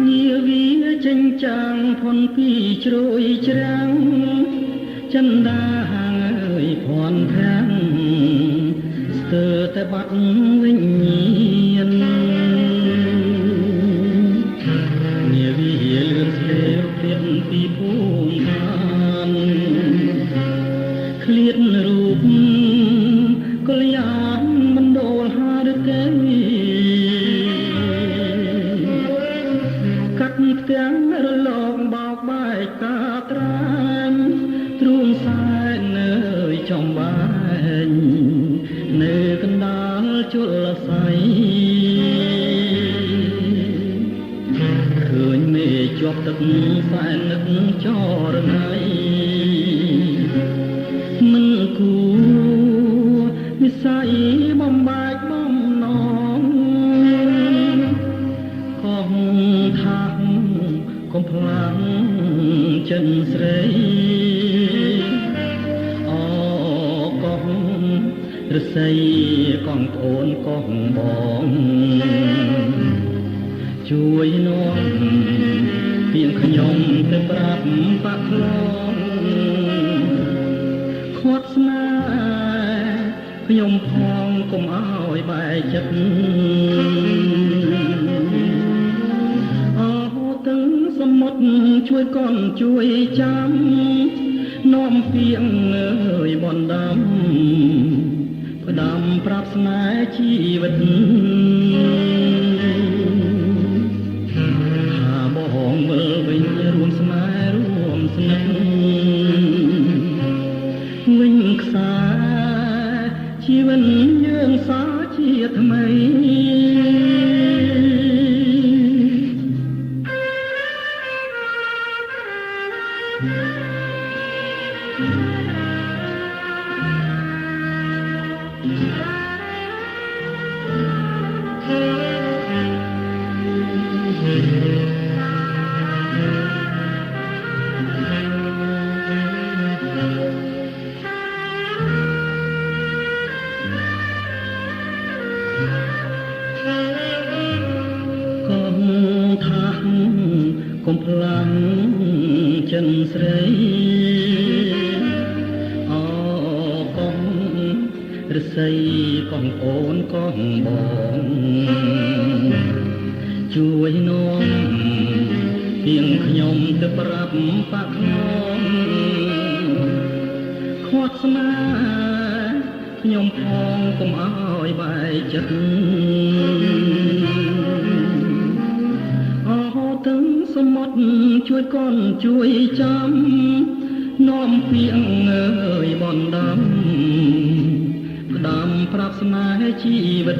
ញាវាចេញចាំងផុនពីជ្រោយច្រាំងចិនដាហាងអើយភ័ណ្ឌប្រាំងស្ទើរតែបាត់វិញ្ញាណញាវាលឿនស្លេវព្រៀបពីភូមិបានឃ្លាតរូបកល្យានមិនដូលហារកែកាត់ផ្ទាំងរលងបោកបែកកាត្រាញទ្រូងសែននៅចំបែងនៅកណ្ដាលជលស័យឃើញមេជាប់ទឹកសែននឹកចរណៃមិនគួរនិស័យបំបែកបំណងកងថាកុំផ្លាំងចិនស្រីអូកងរស័យកងប្អូនកងបងជួយនាំពីខ្ញុំទៅប្រាប់បាក់ខ្លងខាត់ស្នេហ៍ខ្ញុំផងកុំឲ្យបែកចិត្តសមុទ្រជួយកនជួយចាំនាំពីងអើយបណ្ដាំផ្ដាំប្រាប់ស្នេហ៍ជីវិតថាបងវិលវិញរួមស្នេហ៍រួមស្និទ្ធវិញខ្សែជីវិតយើងសាជាថ្មីកងថាកុំផ្លាំងចិនស្រីអូកងរស័យកងអូនកងបងជួយនាំពីងខ្ញុំទៅប្រាប់បាក់ខ្ញុំខាត់ស្នេហ៍ខ្ញុំផងកុំឲ្យបែកចិត្តទាំងសមុទ្រជួយកនជួយចាំនាំពីងអើយបណ្ដាំផ្ដាំប្រាប់ស្នេហ៍ជីវិត